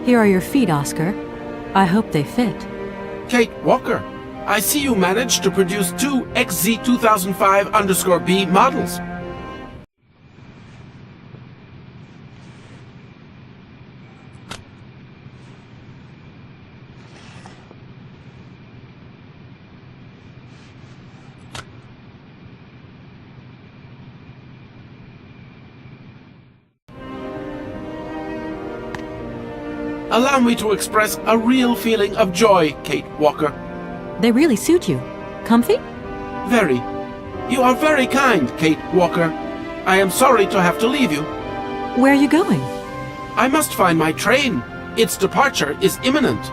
Here are your feet, Oscar. I hope they fit. Kate Walker, I see you managed to produce two XZ2005_B models. Allow me to express a real feeling of joy, Kate Walker. They really suit you. Comfy? Very. You are very kind, Kate Walker. I am sorry to have to leave you. Where are you going? I must find my train. Its departure is imminent.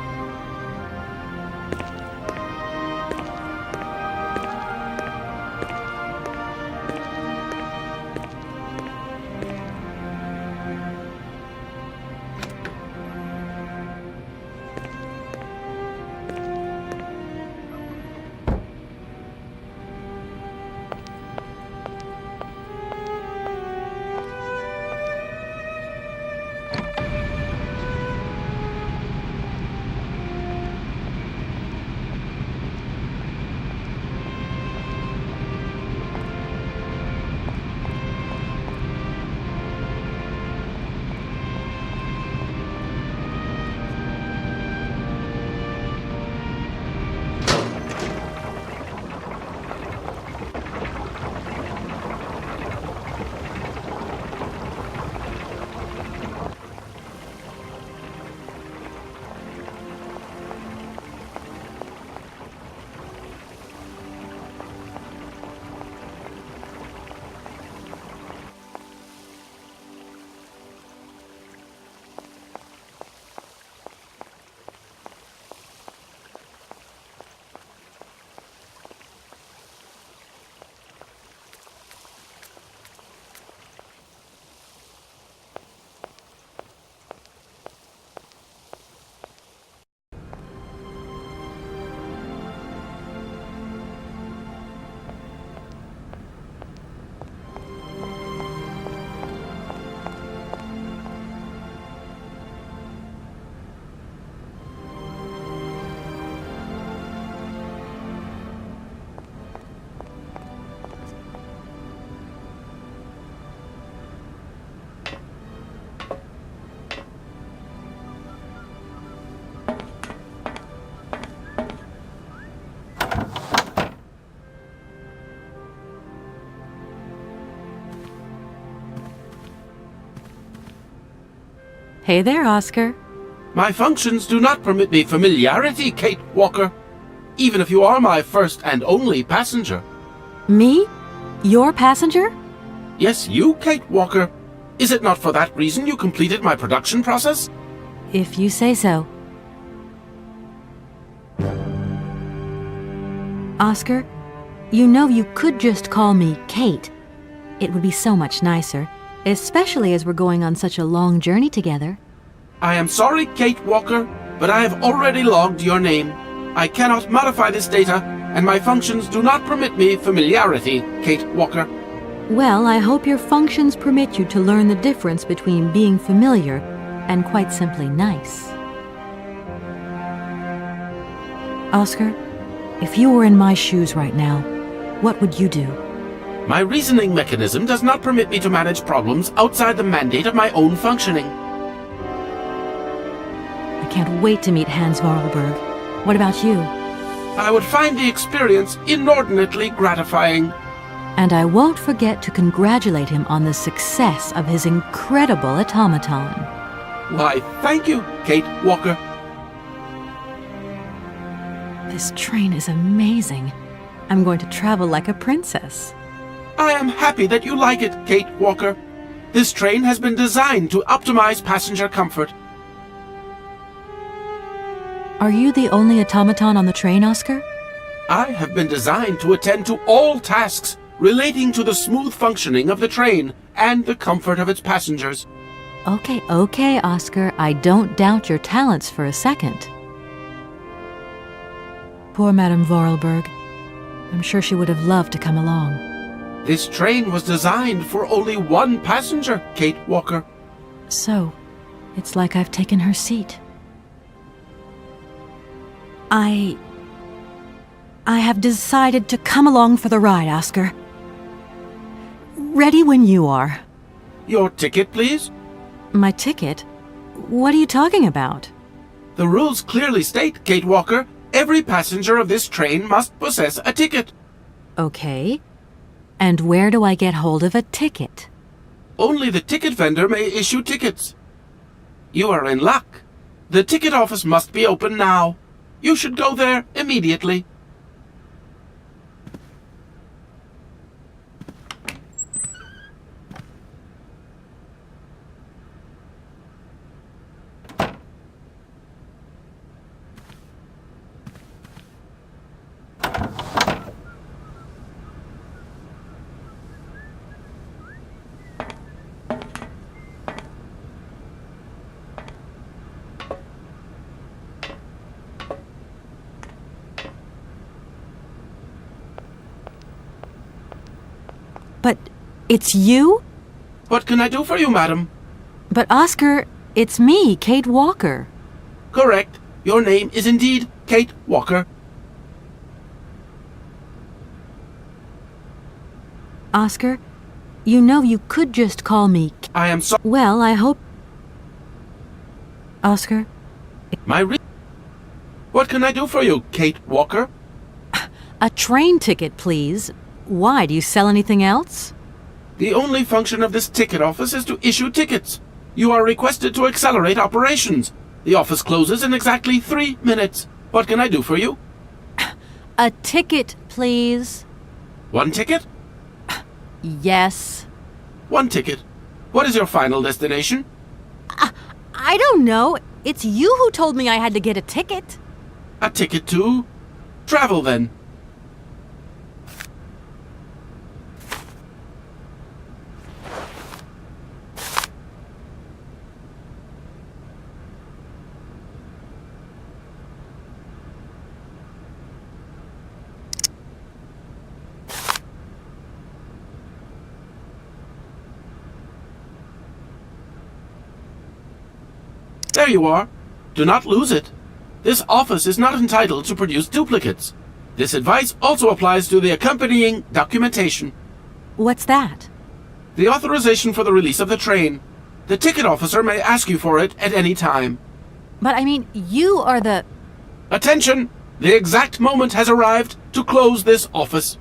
Hey there, Oscar. My functions do not permit me familiarity, Kate Walker, even if you are my first and only passenger. Me? Your passenger? Yes, you, Kate Walker. Is it not for that reason you completed my production process? If you say so. Oscar, you know you could just call me Kate. It would be so much nicer, especially as we're going on such a long journey together. I am sorry, Kate Walker, but I have already logged your name. I cannot modify this data, and my functions do not permit me familiarity, Kate Walker. Well, I hope your functions permit you to learn the difference between being familiar and quite simply nice. Oscar, if you were in my shoes right now, what would you do? My reasoning mechanism does not permit me to manage problems outside the mandate of my own functioning. I can't wait to meet Hans Vorarlberg. What about you? I would find the experience inordinately gratifying. And I won't forget to congratulate him on the success of his incredible automaton. Why, thank you, Kate Walker. This train is amazing. I'm going to travel like a princess. I am happy that you like it, Kate Walker. This train has been designed to optimize passenger comfort. Are you the only automaton on the train, Oscar? I have been designed to attend to all tasks relating to the smooth functioning of the train and the comfort of its passengers. Okay, Oscar. I don't doubt your talents for a second. Poor Madame Vorarlberg. I'm sure she would have loved to come along. This train was designed for only one passenger, Kate Walker. So, it's like I've taken her seat. I have decided to come along for the ride, Oscar. Ready when you are. Your ticket, please? My ticket? What are you talking about? The rules clearly state, Kate Walker, every passenger of this train must possess a ticket. Okay. And where do I get hold of a ticket? Only the ticket vendor may issue tickets. You are in luck. The ticket office must be open now. You should go there immediately. But it's you? What can I do for you, madam? But Oscar, it's me, Kate Walker. Correct. Your name is indeed Kate Walker. Oscar, you know you could just call me... I am sorry. Well, I hope... Oscar? What can I do for you, Kate Walker? A train ticket, please. Why, do you sell anything else? The only function of this ticket office is to issue tickets. You are requested to accelerate operations. The office closes in exactly 3 minutes. What can I do for you? A ticket, please. 1 ticket? Yes. 1 ticket. What is your final destination? I don't know. It's you who told me I had to get a ticket. A ticket to travel, then. There you are. Do not lose it. This office is not entitled to produce duplicates. This advice also applies to the accompanying documentation. What's that? The authorization for the release of the train. The ticket officer may ask you for it at any time. But I mean, you are the... Attention! The exact moment has arrived to close this office.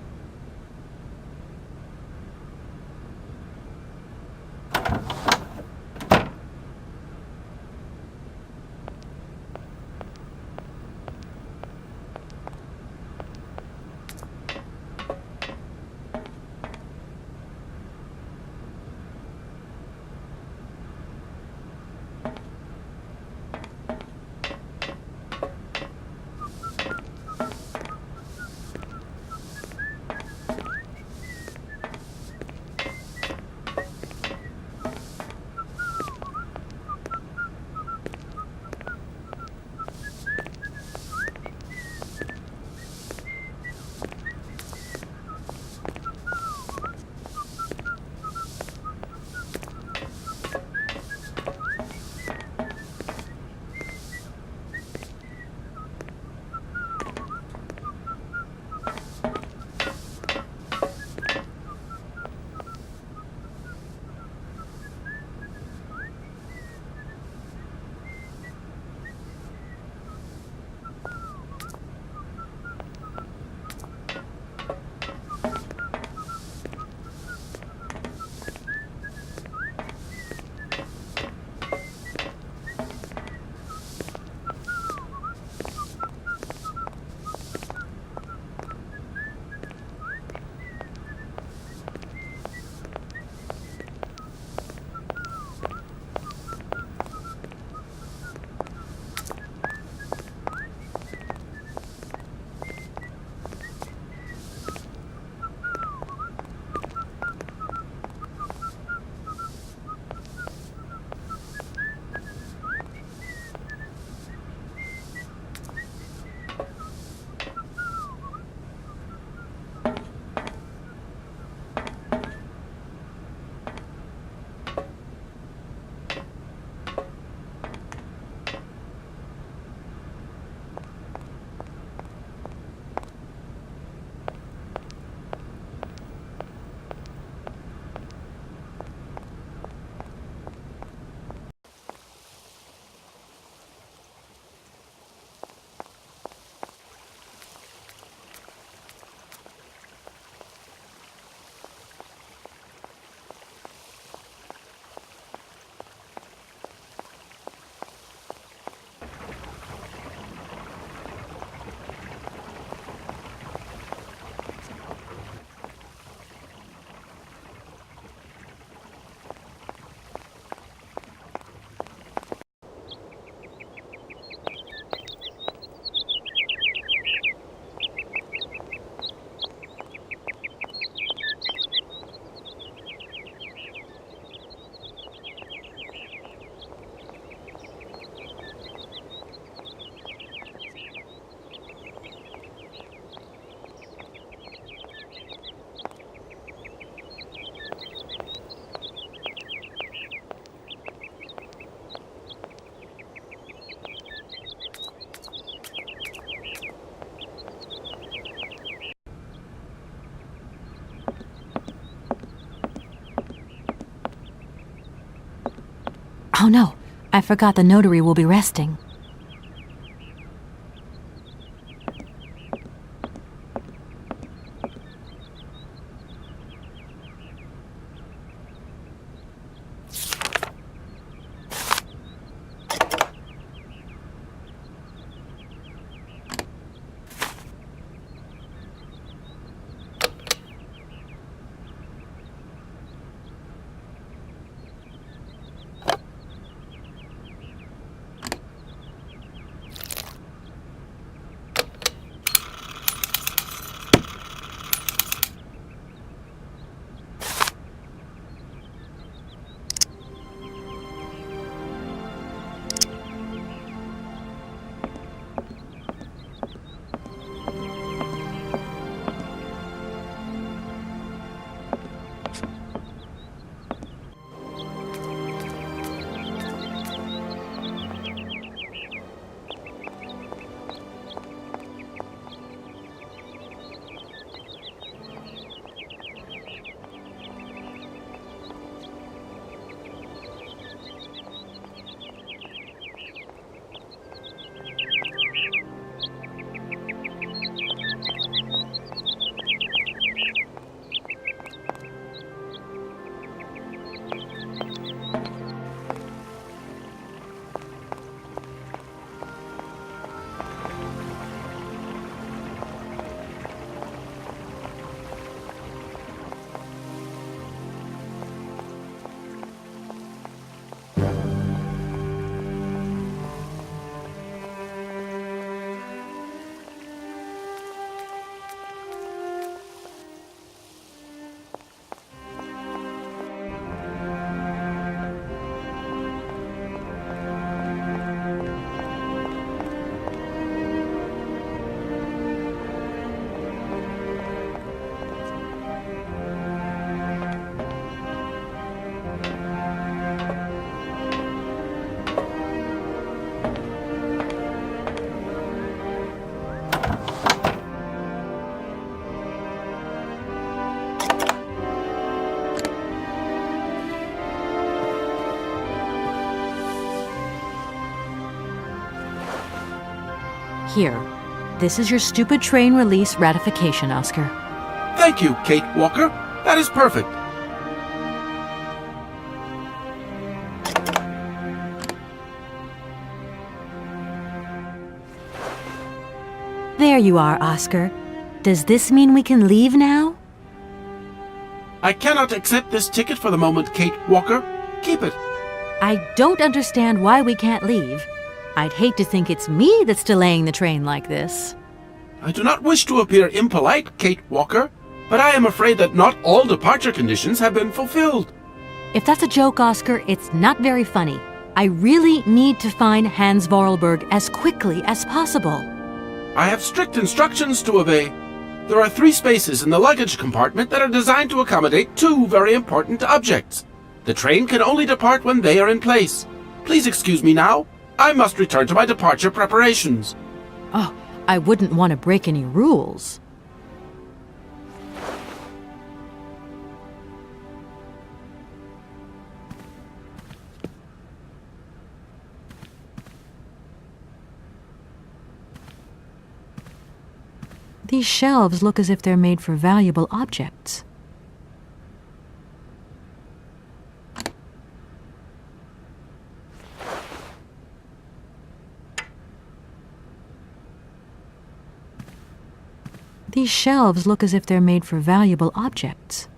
Oh no, I forgot the notary will be resting. Here, this is your stupid train release ratification, Oscar. Thank you, Kate Walker. That is perfect. There you are, Oscar. Does this mean we can leave now? I cannot accept this ticket for the moment, Kate Walker. Keep it. I don't understand why we can't leave. I'd hate to think it's me that's delaying the train like this. I do not wish to appear impolite, Kate Walker, but I am afraid that not all departure conditions have been fulfilled. If that's a joke, Oscar, it's not very funny. I really need to find Hans Vorarlberg as quickly as possible. I have strict instructions to obey. There are 3 spaces in the luggage compartment that are designed to accommodate 2 very important objects. The train can only depart when they are in place. Please excuse me now. I must return to my departure preparations. Oh, I wouldn't want to break any rules. These shelves look as if they're made for valuable objects. These shelves look as if they're made for valuable objects.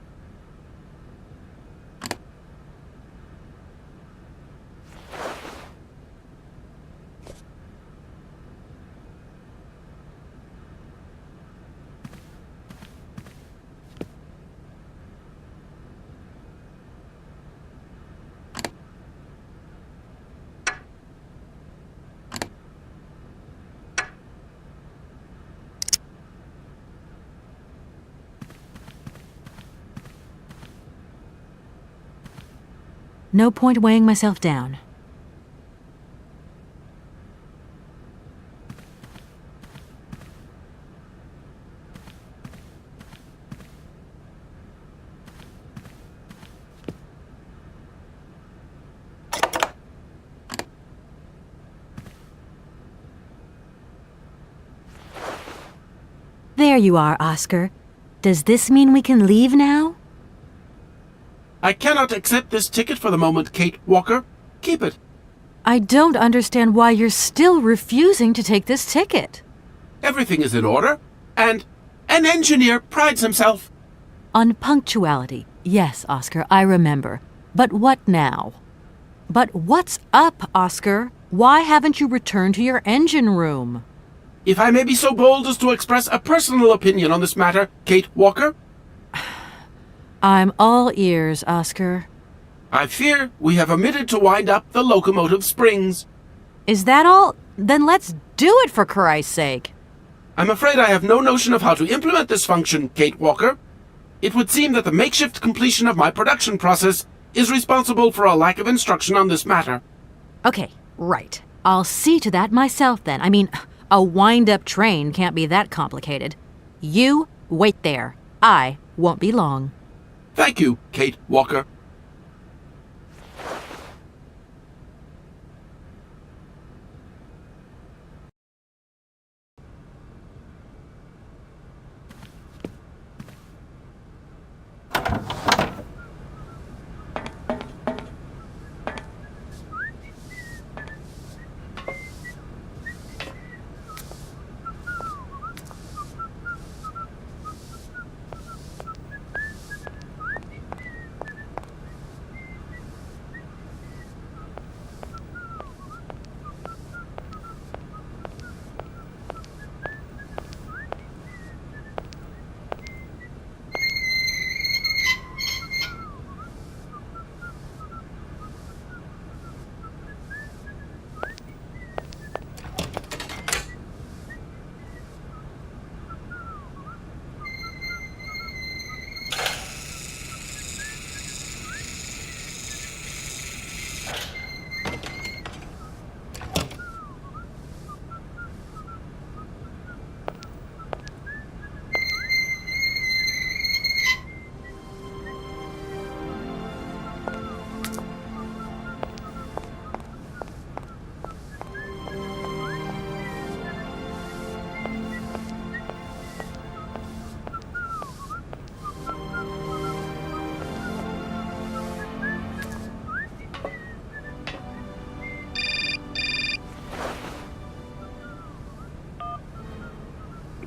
No point weighing myself down. There you are, Oscar. Does this mean we can leave now? I cannot accept this ticket for the moment, Kate Walker. Keep it. I don't understand why you're still refusing to take this ticket. Everything is in order, and an engineer prides himself. On punctuality. Yes, Oscar, I remember. But what now? But what's up, Oscar? Why haven't you returned to your engine room? If I may be so bold as to express a personal opinion on this matter, Kate Walker, I'm all ears, Oscar. I fear we have omitted to wind up the locomotive springs. Is that all? Then let's do it, for Christ's sake. I'm afraid I have no notion of how to implement this function, Kate Walker. It would seem that the makeshift completion of my production process is responsible for a lack of instruction on this matter. Okay, right. I'll see to that myself then. I mean, a wind-up train can't be that complicated. You wait there. I won't be long. Thank you, Kate Walker.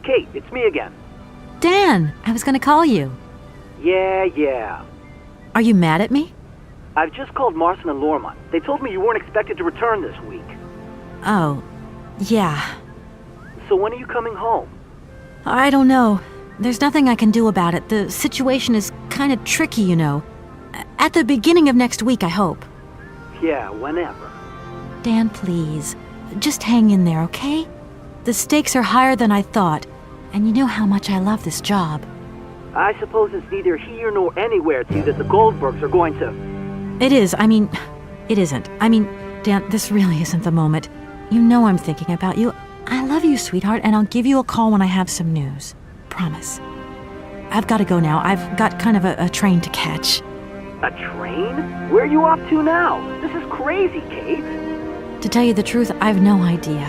Kate, it's me again. Dan, I was going to call you. Yeah. Are you mad at me? I've just called Marson and Lormont. They told me you weren't expected to return this week. Oh, yeah. So when are you coming home? I don't know. There's nothing I can do about it. The situation is kind of tricky, you know. At the beginning of next week, I hope. Yeah, whenever. Dan, please. Just hang in there, okay? The stakes are higher than I thought, and you know how much I love this job. I suppose it's neither here nor anywhere to you that the Goldbergs are going to... It is. It isn't. Dan, this really isn't the moment. You know I'm thinking about you. I love you, sweetheart, and I'll give you a call when I have some news. Promise. I've got to go now. I've got kind of a train to catch. A train? Where are you off to now? This is crazy, Kate. To tell you the truth, I've no idea.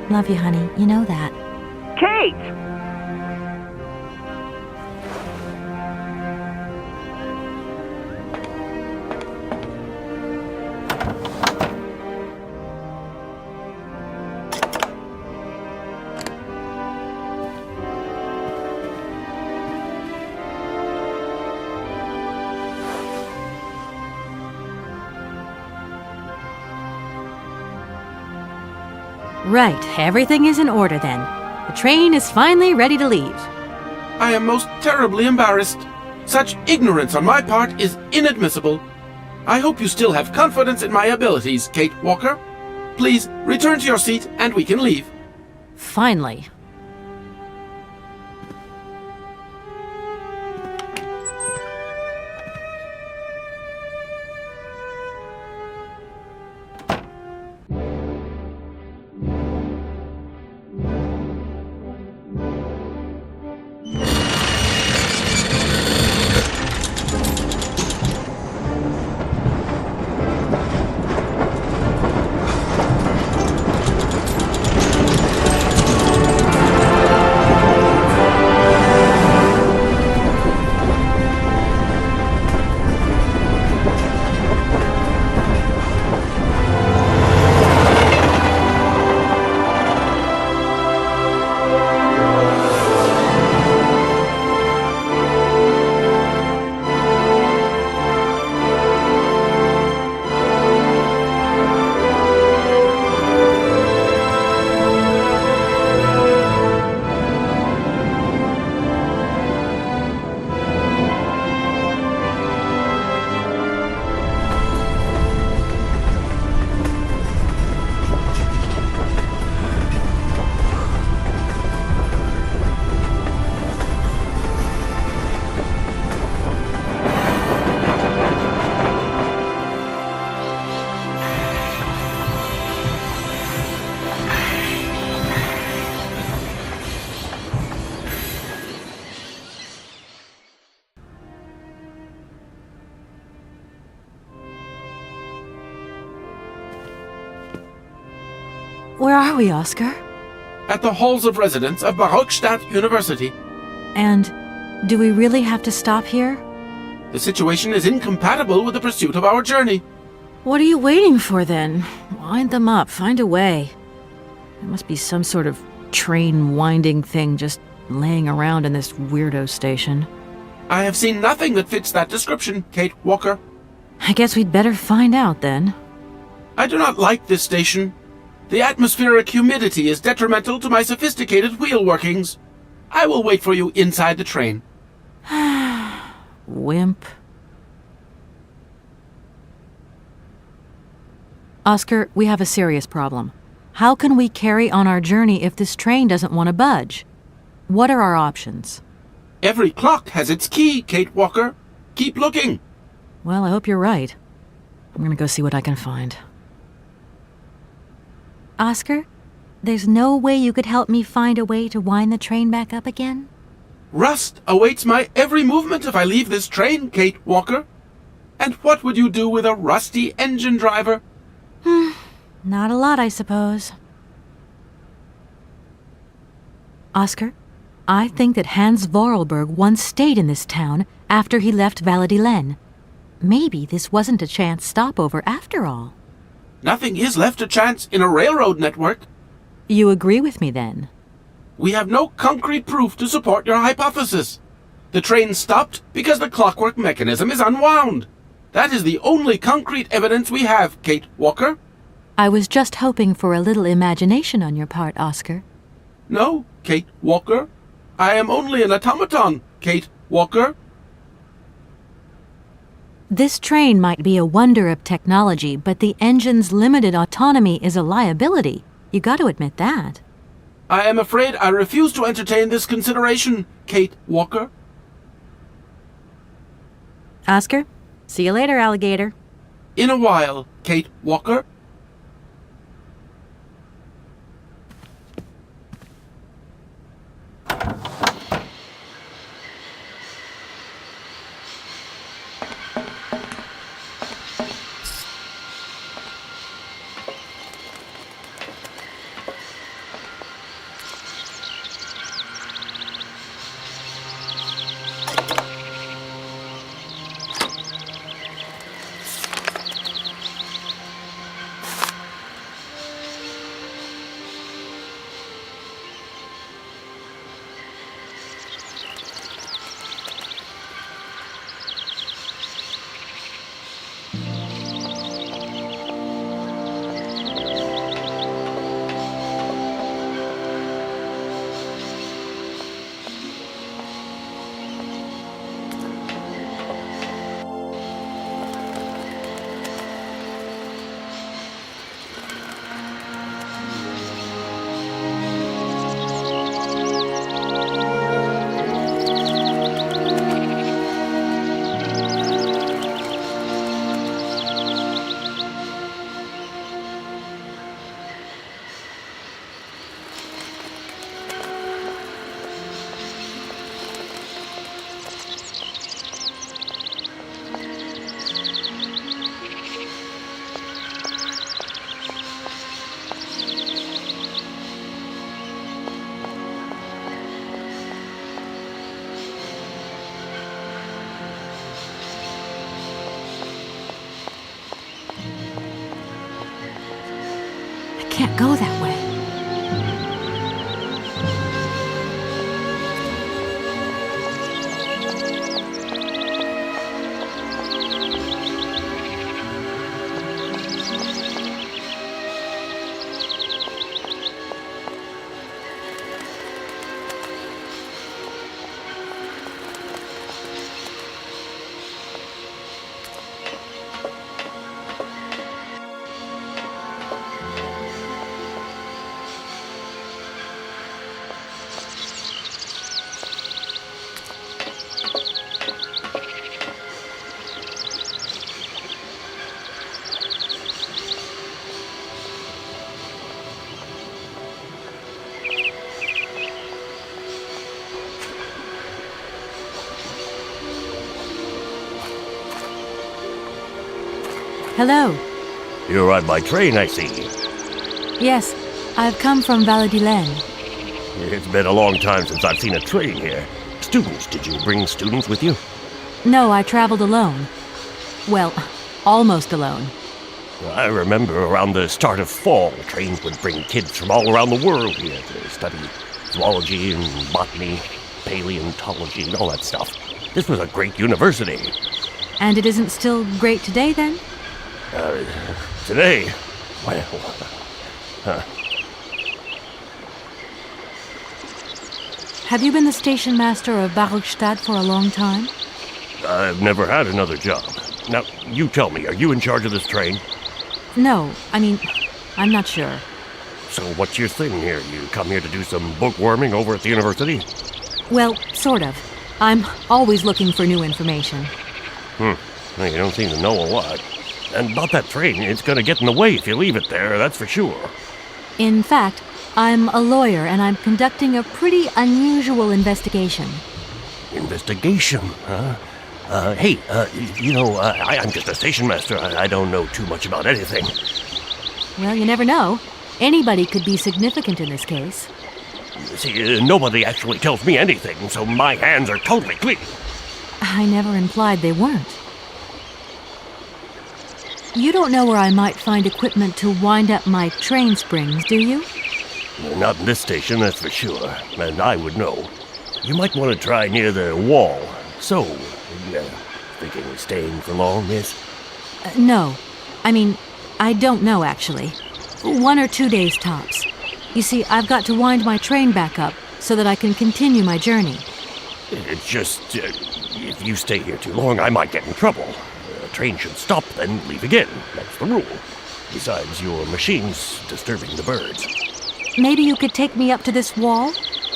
Love you, honey. You know that. Kate! Right, everything is in order then. The train is finally ready to leave. I am most terribly embarrassed. Such ignorance on my part is inadmissible. I hope you still have confidence in my abilities, Kate Walker. Please return to your seat and we can leave. Finally. Where are we, Oscar? At the halls of residence of Barockstadt University. And do we really have to stop here? The situation is incompatible with the pursuit of our journey. What are you waiting for, then? Wind them up. Find a way. There must be some sort of train winding thing just laying around in this weirdo station. I have seen nothing that fits that description, Kate Walker. I guess we'd better find out, then. I do not like this station. The atmospheric humidity is detrimental to my sophisticated wheel workings. I will wait for you inside the train. Wimp. Oscar, we have a serious problem. How can we carry on our journey if this train doesn't want to budge? What are our options? Every clock has its key, Kate Walker. Keep looking. Well, I hope you're right. I'm gonna go see what I can find. Oscar, there's no way you could help me find a way to wind the train back up again? Rust awaits my every movement if I leave this train, Kate Walker. And what would you do with a rusty engine driver? Not a lot, I suppose. Oscar, I think that Hans Vorarlberg once stayed in this town after he left Valladolid. Maybe this wasn't a chance stopover after all. Nothing is left to chance in a railroad network. You agree with me, then? We have no concrete proof to support your hypothesis. The train stopped because the clockwork mechanism is unwound. That is the only concrete evidence we have, Kate Walker. I was just hoping for a little imagination on your part, Oscar. No, Kate Walker. I am only an automaton, Kate Walker. This train might be a wonder of technology, but the engine's limited autonomy is a liability. You got to admit that. I am afraid I refuse to entertain this consideration, Kate Walker. Oscar, see you later, alligator. In a while, Kate Walker. Can't go that way. Hello. You're on my train, I see. Yes, I've come from Valladolid. It's been a long time since I've seen a train here. Students, did you bring students with you? No, I traveled alone. Well, almost alone. I remember around the start of fall, trains would bring kids from all around the world here to study zoology and botany, paleontology, and all that stuff. This was a great university. And it isn't still great today, then? Today, well, Have you been the station master of Barrokstadt for a long time? I've never had another job. Now, you tell me, are you in charge of this train? No, I'm not sure. So what's your thing here? You come here to do some bookworming over at the university? Well, sort of. I'm always looking for new information. Well, you don't seem to know a lot. And about that train, it's gonna get in the way if you leave it there, that's for sure. In fact, I'm a lawyer and I'm conducting a pretty unusual investigation. Investigation, huh? I'm just a station master. I don't know too much about anything. Well, you never know. Anybody could be significant in this case. See, nobody actually tells me anything, so my hands are totally clean. I never implied they weren't. You don't know where I might find equipment to wind up my train springs, do you? Not in this station, that's for sure. And I would know. You might want to try near the wall. So, thinking of staying for long, miss? No. I don't know, actually. 1 or 2 days tops. You see, I've got to wind my train back up so that I can continue my journey. It's just, if you stay here too long, I might get in trouble. The train should stop, then leave again. That's the rule. Besides, your machine's disturbing the birds. Maybe you could take me up to this wall?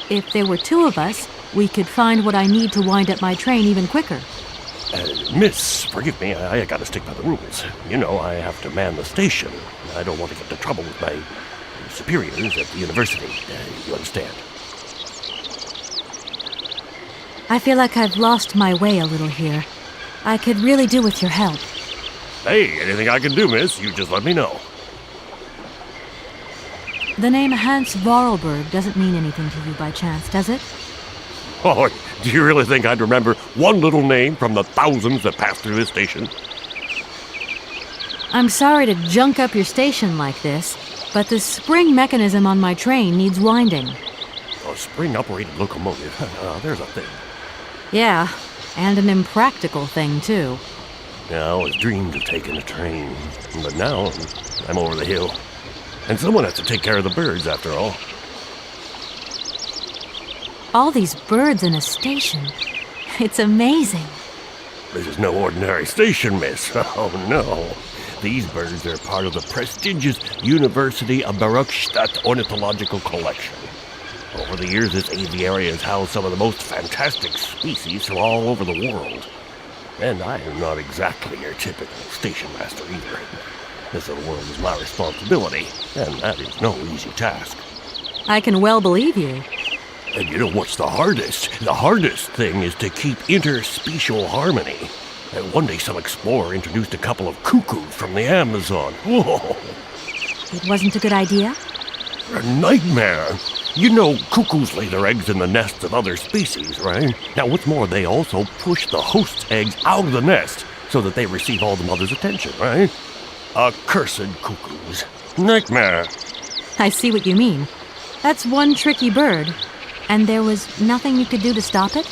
If there were 2 of us, we could find what I need to wind up my train even quicker. Miss, forgive me, I gotta stick by the rules. You know, I have to man the station. I don't want to get into trouble with my superiors at the university. You understand? I feel like I've lost my way a little here. I could really do with your help. Hey, anything I can do, miss, you just let me know. The name Hans Vorarlberg doesn't mean anything to you by chance, does it? Oh, do you really think I'd remember one little name from the thousands that pass through this station? I'm sorry to junk up your station like this, but the spring mechanism on my train needs winding. A spring-operated locomotive. There's a thing. Yeah, and an impractical thing, too. Yeah, I always dreamed of taking a train, but now I'm over the hill. And someone has to take care of the birds, after all. All these birds in a station. It's amazing. This is no ordinary station, miss. Oh, no. These birds are part of the prestigious University of Barrokstadt Ornithological Collection. Over the years, this aviary has housed some of the most fantastic species from all over the world. And I am not exactly your typical station master either. This little world is my responsibility, and that is no easy task. I can well believe you. And you know what's the hardest? The hardest thing is to keep interspecial harmony. And one day some explorer introduced a couple of cuckoos from the Amazon. Whoa! It wasn't a good idea? A nightmare! You know, cuckoos lay their eggs in the nests of other species, right? Now, what's more, they also push the host's eggs out of the nest so that they receive all the mother's attention, right? Accursed cuckoos. Nightmare. I see what you mean. That's one tricky bird. And there was nothing you could do to stop it?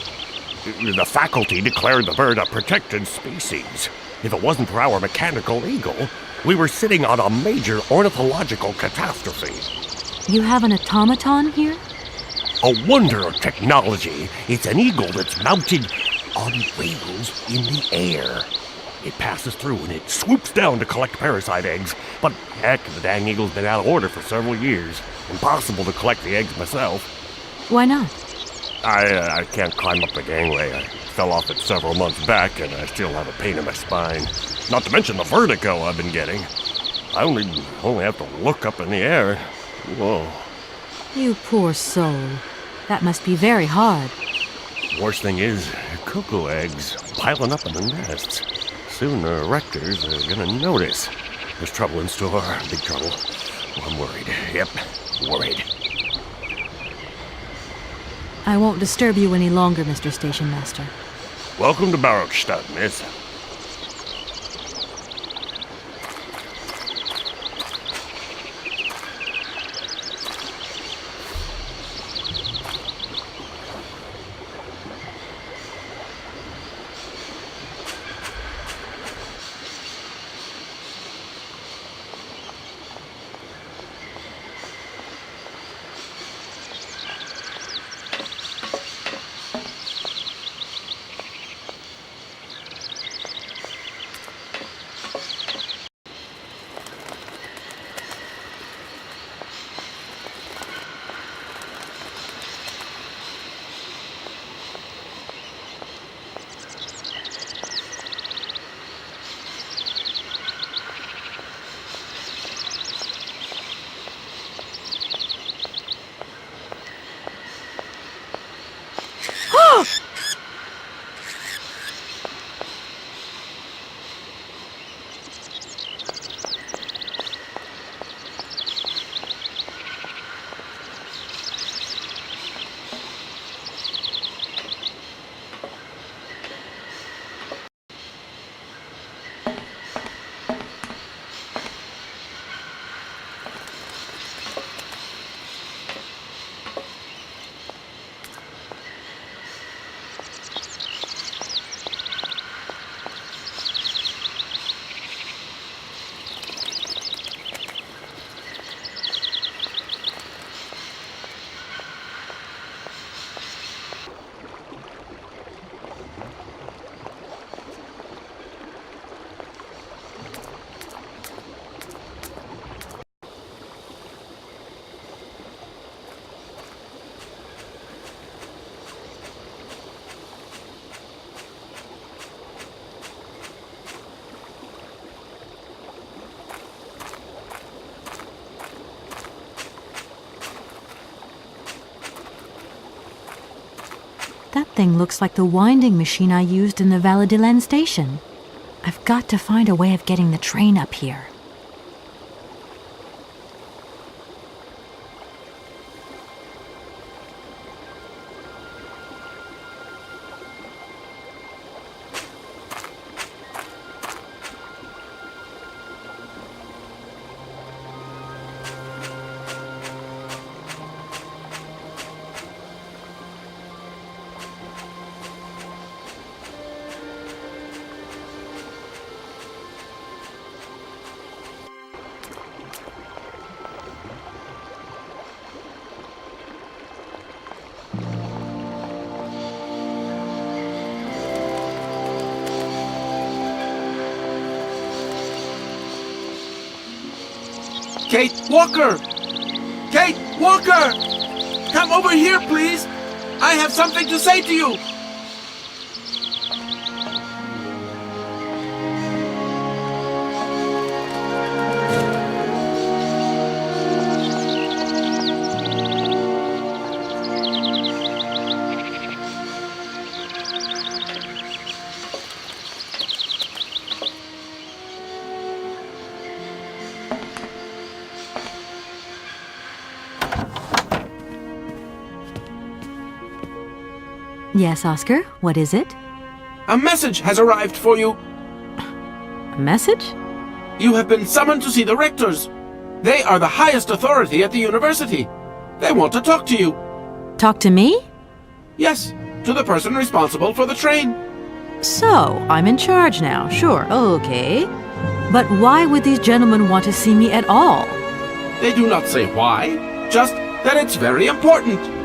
The faculty declared the bird a protected species. If it wasn't for our mechanical eagle, we were sitting on a major ornithological catastrophe. You have an automaton here? A wonder of technology. It's an eagle that's mounted on wheels in the air. It passes through and it swoops down to collect parasite eggs. But heck, the dang eagle's been out of order for several years. Impossible to collect the eggs myself. Why not? I can't climb up the gangway. I fell off it several months back, and I still have a pain in my spine. Not to mention the vertigo I've been getting. I only have to look up in the air. Whoa. You poor soul. That must be very hard. Worst thing is, cuckoo eggs piling up in the nests. Soon the rectors are gonna notice. There's trouble in store, big trouble. Well, I'm worried. Yep. worried. I won't disturb you any longer, Mr. Station Master. Welcome to Barockstadt, miss. That thing looks like the winding machine I used in the Valladolid station. I've got to find a way of getting the train up here. Kate Walker! Kate Walker! Come over here, please! I have something to say to you! Yes, Oscar, what is it? A message has arrived for you. A message? You have been summoned to see the rectors. They are the highest authority at the university. They want to talk to you. Talk to me? Yes, to the person responsible for the train. So, I'm in charge now, sure, okay. But why would these gentlemen want to see me at all? They do not say why, just that it's very important.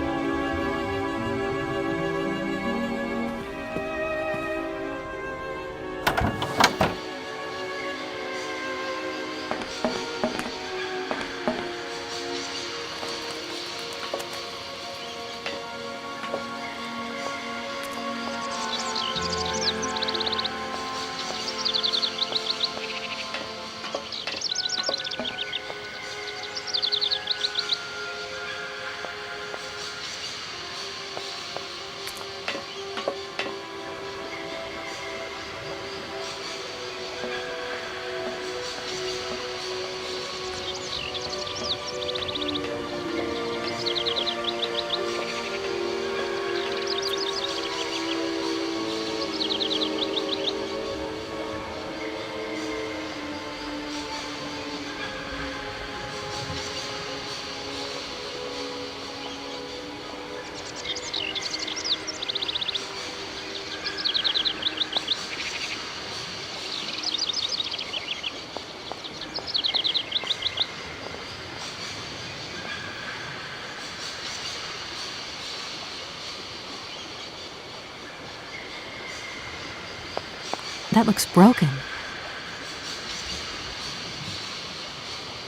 That looks broken.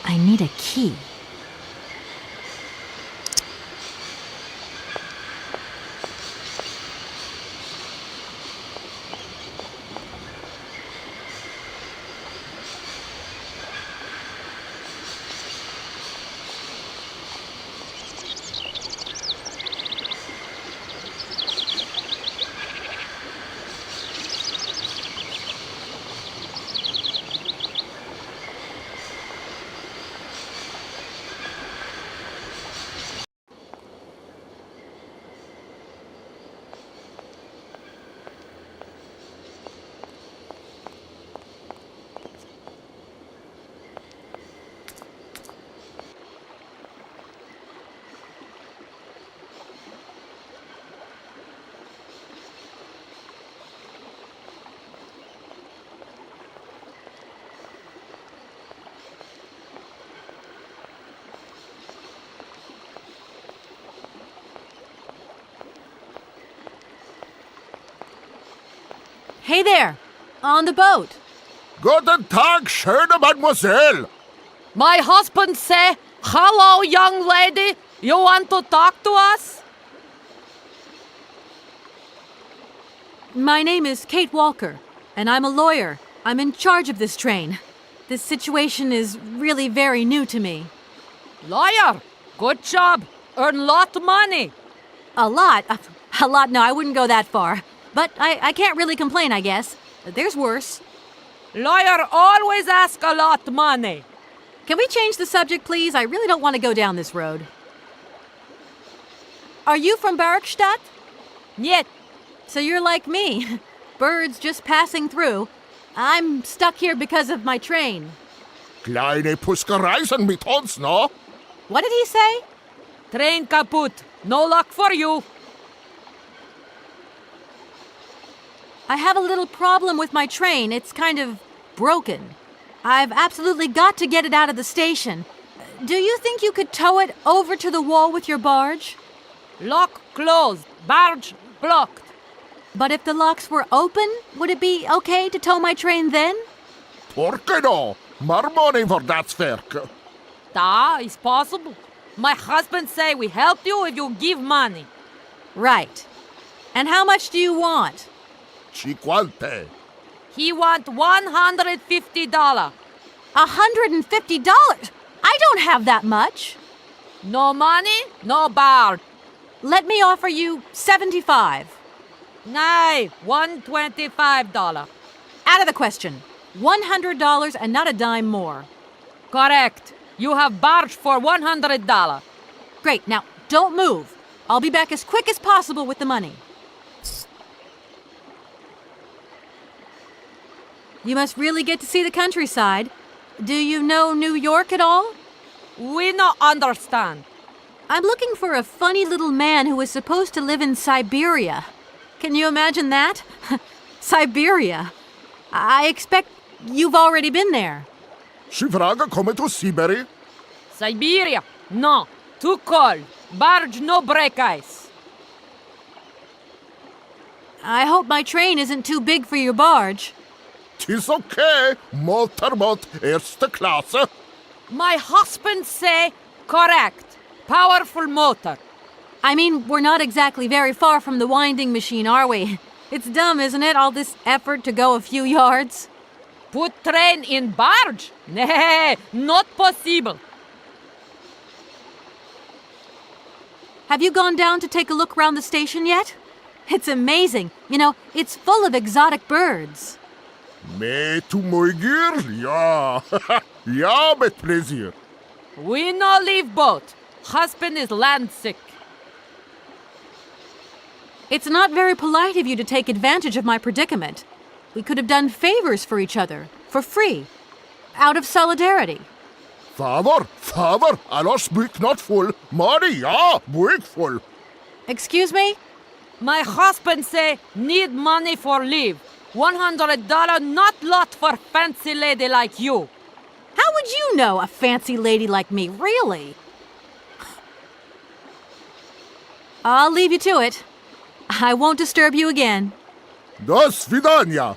I need a key. Hey there! On the boat! Guten Tag, schöne Mademoiselle. My husband say, "Hello, young lady. You want to talk to us?" My name is Kate Walker, and I'm a lawyer. I'm in charge of this train. This situation is really very new to me. Lawyer, good job. Earn lot money. A lot? A lot? No, I wouldn't go that far. But I can't really complain, I guess. There's worse. Lawyer always ask a lot money. Can we change the subject, please? I really don't want to go down this road. Are you from Bergstadt? Niet. So you're like me. Birds just passing through. I'm stuck here because of my train. Kleine Puskereisen mit uns, no? What did he say? Train kaput. No luck for you. I have a little problem with my train. It's kind of broken. I've absolutely got to get it out of the station. Do you think you could tow it over to the wall with your barge? Lock closed. Barge blocked. But if the locks were open, would it be okay to tow my train then? Porke no? More money for that werk. Da is possible. My husband say we help you if you give money. Right. And how much do you want? Cinquante. He want $150. $150? I don't have that much. No money, no barge. Let me offer you $75. Nay, $125. Out of the question. $100 and not a dime more. Correct. You have barge for $100. Great. Now, don't move. I'll be back as quick as possible with the money. You must really get to see the countryside. Do you know New York at all? We no understand. I'm looking for a funny little man who is supposed to live in Syberia. Can you imagine that? Syberia. I expect you've already been there. Sie vragen komen to Syberia? Syberia. No. Too cold. Barge no break ice. I hope my train isn't too big for your barge. Tis okay. Motorboat erste Klasse. My husband say correct. Powerful motor. I mean, we're not exactly very far from the winding machine, are we? It's dumb, isn't it, all this effort to go a few yards? Put train in barge? Nah, not possible. Have you gone down to take a look around the station yet? It's amazing. You know, it's full of exotic birds. Me to moigir? Ja. Ja, met plezier. We no leave boat. Husband is land sick. It's not very polite of you to take advantage of my predicament. We could have done favors for each other, for free, out of solidarity. Father, alles speak not full. Money, ja, buik full. Excuse me? My husband say need money for leave. $100 not lot for fancy lady like you. How would you know, a fancy lady like me, really? I'll leave you to it. I won't disturb you again. До свидания.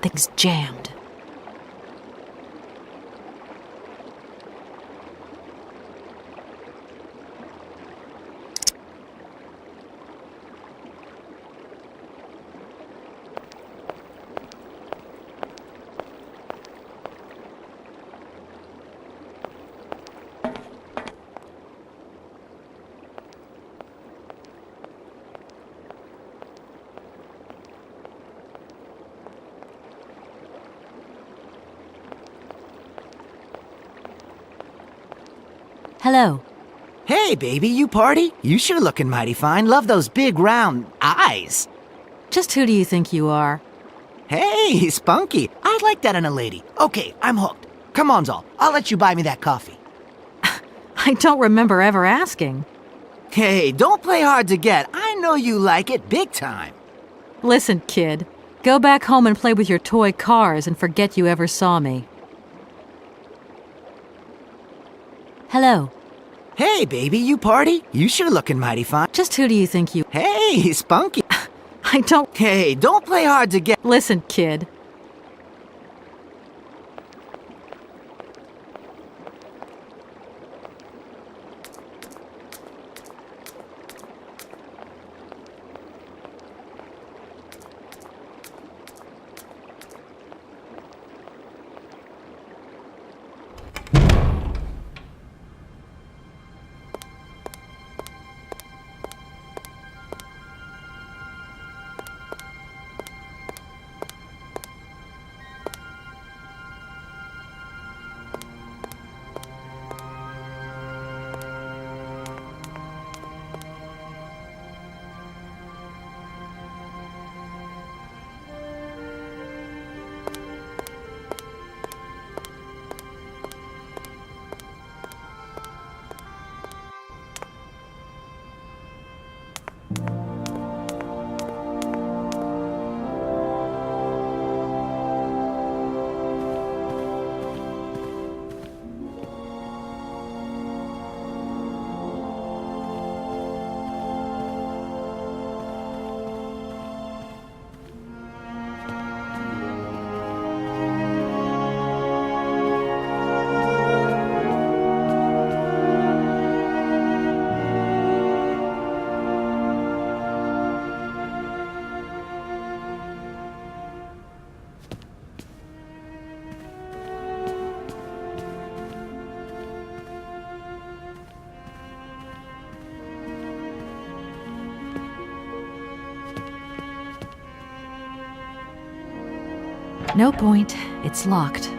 thing's jammed. Hello. Hey, baby, you party? You sure looking mighty fine. Love those big round eyes. Just who do you think you are? Hey, spunky. I like that in a lady. Okay, I'm hooked. Come on, Zol. I'll let you buy me that coffee. I don't remember ever asking. Hey, don't play hard to get. I know you like it big time. Listen, kid. Go back home and play with your toy cars and forget you ever saw me. Hello. Hey, baby, you party? You sure looking mighty fine. Just who do you think you... Hey, spunky. I don't... Hey, don't play hard to get. Listen, kid. No point. It's locked.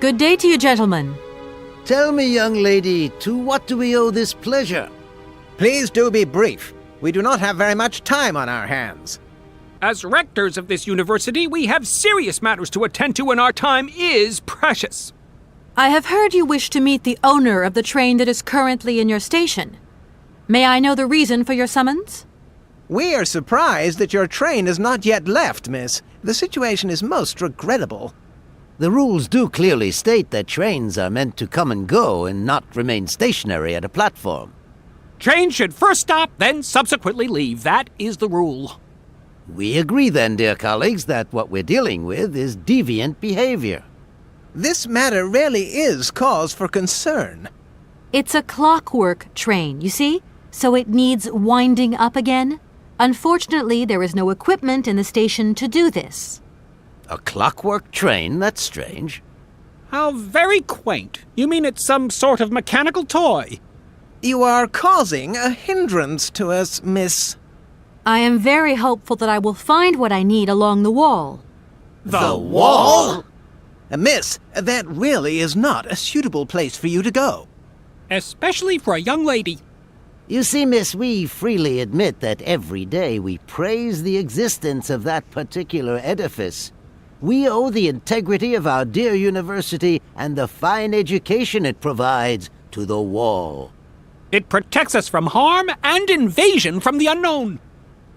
Good day to you, gentlemen. Tell me, young lady, to what do we owe this pleasure? Please do be brief. We do not have very much time on our hands. As rectors of this university, we have serious matters to attend to, and our time is precious. I have heard you wish to meet the owner of the train that is currently in your station. May I know the reason for your summons? We are surprised that your train has not yet left, miss. The situation is most regrettable. The rules do clearly state that trains are meant to come and go and not remain stationary at a platform. Train should first stop, then subsequently leave. That is the rule. We agree then, dear colleagues, that what we're dealing with is deviant behavior. This matter really is cause for concern. It's a clockwork train, you see? So it needs winding up again. Unfortunately, there is no equipment in the station to do this. A clockwork train? That's strange. How very quaint. You mean it's some sort of mechanical toy? You are causing a hindrance to us, miss. I am very hopeful that I will find what I need along the wall. The wall? Miss, that really is not a suitable place for you to go. Especially for a young lady. You see, miss, we freely admit that every day we praise the existence of that particular edifice. We owe the integrity of our dear university and the fine education it provides to the wall. It protects us from harm and invasion from the unknown.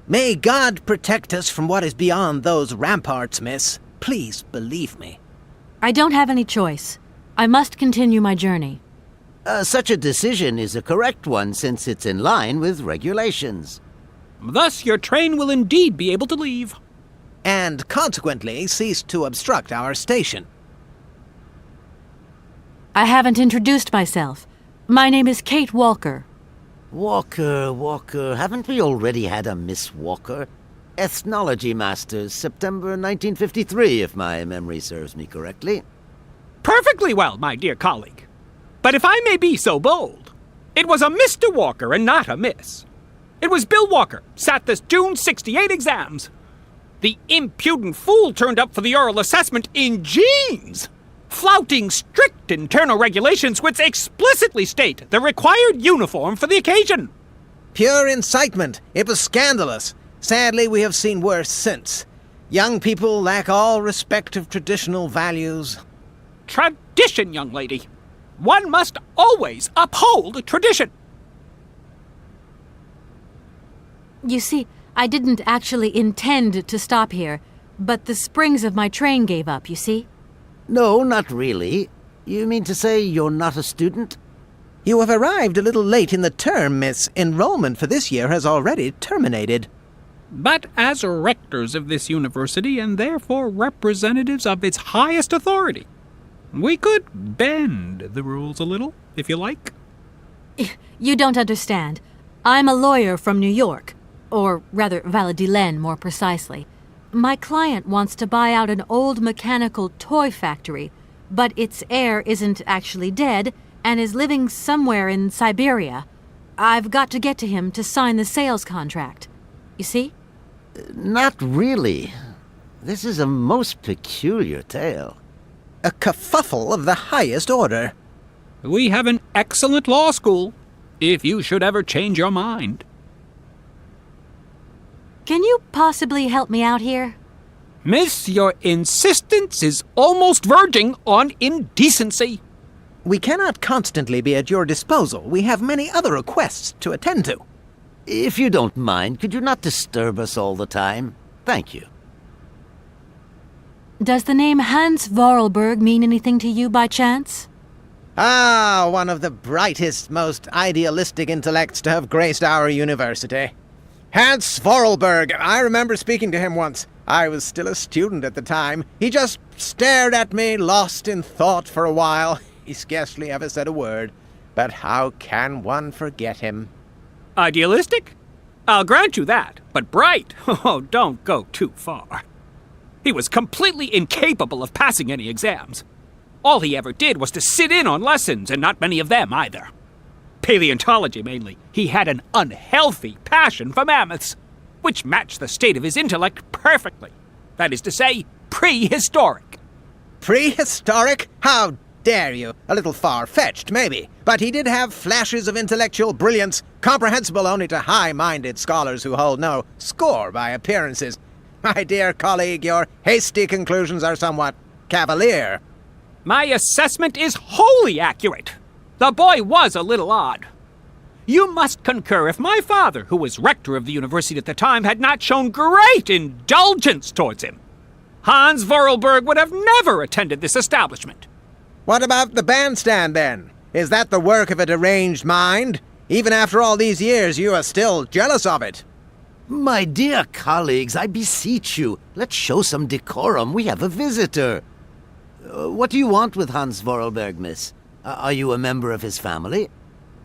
May God protect us from what is beyond those ramparts, miss. Please believe me. I don't have any choice. I must continue my journey. Such a decision is a correct one since it's in line with regulations. Thus, your train will indeed be able to leave. And consequently cease to obstruct our station. I haven't introduced myself. My name is Kate Walker. Walker, haven't we already had a Miss Walker? Ethnology Masters, September 1953, if my memory serves me correctly. Perfectly well, my dear colleague. But if I may be so bold, it was a Mr. Walker and not a Miss. It was Bill Walker, sat this June 68 exams. The impudent fool turned up for the oral assessment in jeans, flouting strict internal regulations which explicitly state the required uniform for the occasion. Pure incitement. It was scandalous. Sadly, we have seen worse since. Young people lack all respect of traditional values. Tradition, young lady. One must always uphold tradition. You see, I didn't actually intend to stop here, but the springs of my train gave up, you see? No, not really. You mean to say you're not a student? You have arrived a little late in the term, miss. Enrollment for this year has already terminated. But as rectors of this university and therefore representatives of its highest authority, we could bend the rules a little, if you like. You don't understand. I'm a lawyer from New York, or rather Valladolid more precisely. My client wants to buy out an old mechanical toy factory, but its heir isn't actually dead and is living somewhere in Syberia. I've got to get to him to sign the sales contract. You see? Not really. This is a most peculiar tale. A kerfuffle of the highest order. We have an excellent law school, if you should ever change your mind. Can you possibly help me out here? Miss, your insistence is almost verging on indecency. We cannot constantly be at your disposal. We have many other requests to attend to. If you don't mind, could you not disturb us all the time? Thank you. Does the name Hans Vorarlberg mean anything to you by chance? Ah, one of the brightest, most idealistic intellects to have graced our university. Hans Vorarlberg. I remember speaking to him once. I was still a student at the time. He just stared at me, lost in thought for a while. He scarcely ever said a word. But how can one forget him? Idealistic? I'll grant you that, but bright? Oh, don't go too far. He was completely incapable of passing any exams. All he ever did was to sit in on lessons, and not many of them either. Paleontology, mainly. He had an unhealthy passion for mammoths, which matched the state of his intellect perfectly. That is to say, prehistoric. Prehistoric? How dare you? A little far-fetched, maybe. But he did have flashes of intellectual brilliance, comprehensible only to high-minded scholars who hold no score by appearances. My dear colleague, your hasty conclusions are somewhat cavalier. My assessment is wholly accurate. The boy was a little odd. You must concur if my father, who was rector of the university at the time, had not shown great indulgence towards him. Hans Vorarlberg would have never attended this establishment. What about the bandstand, then? Is that the work of a deranged mind? Even after all these years, you are still jealous of it. My dear colleagues, I beseech you, let's show some decorum. We have a visitor. What do you want with Hans Vorarlberg, miss? Are you a member of his family?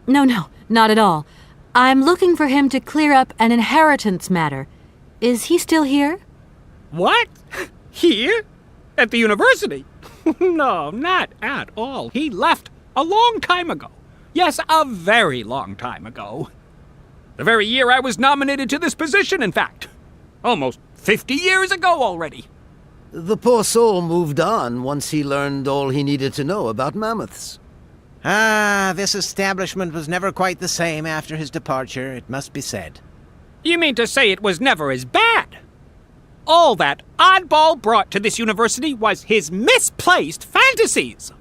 No, not at all. I'm looking for him to clear up an inheritance matter. Is he still here? What? Here? At the university? No, not at all. He left a long time ago. Yes, a very long time ago. The very year I was nominated to this position, in fact. Almost 50 years ago already. The poor soul moved on once he learned all he needed to know about mammoths. Ah, this establishment was never quite the same after his departure, it must be said. You mean to say it was never as bad? All that oddball brought to this university was his misplaced fantasies.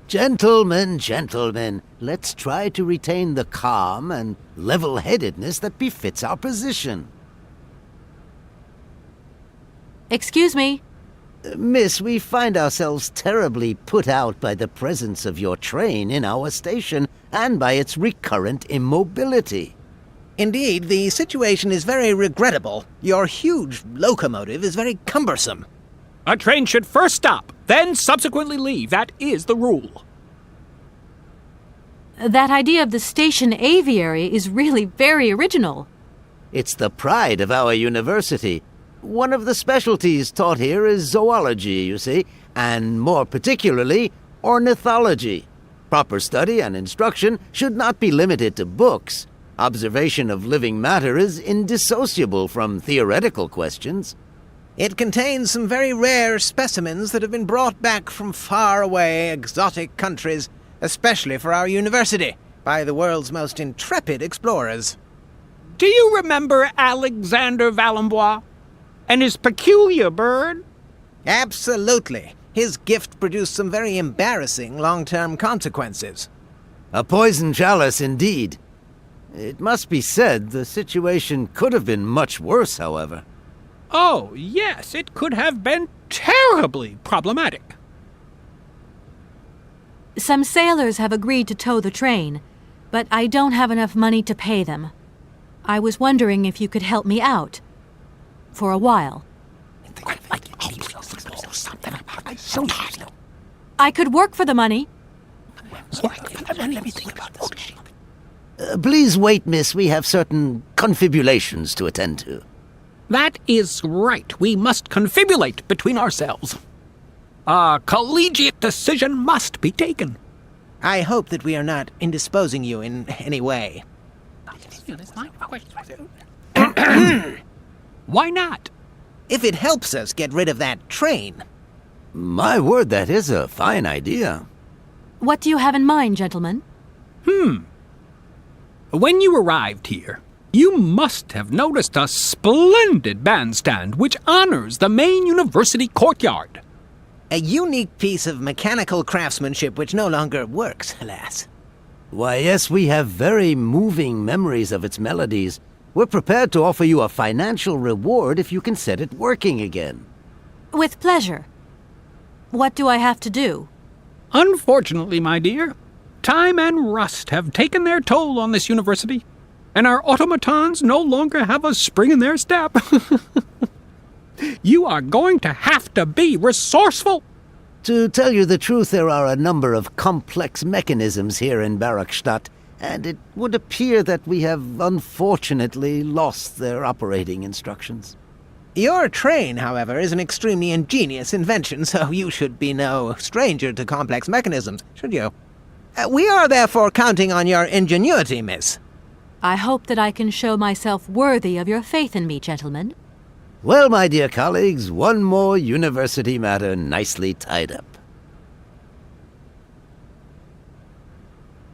Gentlemen, let's try to retain the calm and level-headedness that befits our position. Excuse me. Miss, we find ourselves terribly put out by the presence of your train in our station and by its recurrent immobility. Indeed, the situation is very regrettable. Your huge locomotive is very cumbersome. A train should first stop, then subsequently leave. That is the rule. That idea of the station aviary is really very original. It's the pride of our university. One of the specialties taught here is zoology, you see, and more particularly, ornithology. Proper study and instruction should not be limited to books. Observation of living matter is indissociable from theoretical questions. It contains some very rare specimens that have been brought back from far-away, exotic countries, especially for our university, by the world's most intrepid explorers. Do you remember Alexander Valenbois and his peculiar bird? Absolutely. His gift produced some very embarrassing long-term consequences. A poison chalice, indeed. It must be said the situation could have been much worse, however. Oh, yes, it could have been terribly problematic. Some sailors have agreed to tow the train, but I don't have enough money to pay them. I was wondering if you could help me out. For a while. I could work for the money. Please wait, miss. We have certain confibulations to attend to. That is right. We must confibulate between ourselves. A collegiate decision must be taken. I hope that we are not indisposing you in any way. Why not? If it helps us get rid of that train. My word, that is a fine idea. What do you have in mind, gentlemen? When you arrived here, you must have noticed a splendid bandstand which honors the main university courtyard. A unique piece of mechanical craftsmanship which no longer works, alas. Why, yes, we have very moving memories of its melodies. We're prepared to offer you a financial reward if you can set it working again. With pleasure. What do I have to do? Unfortunately, my dear, time and rust have taken their toll on this university, and our automatons no longer have a spring in their step. You are going to have to be resourceful. To tell you the truth, there are a number of complex mechanisms here in Barakstadt, and it would appear that we have unfortunately lost their operating instructions. Your train, however, is an extremely ingenious invention, so you should be no stranger to complex mechanisms, should you? We are therefore counting on your ingenuity, miss. I hope that I can show myself worthy of your faith in me, gentlemen. Well, my dear colleagues, one more university matter nicely tied up.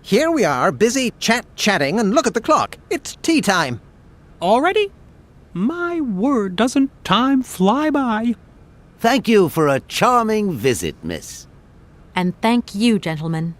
Here we are, busy chatting, and look at the clock. It's tea time. Already? My word, doesn't time fly by? Thank you for a charming visit, miss. And thank you, gentlemen.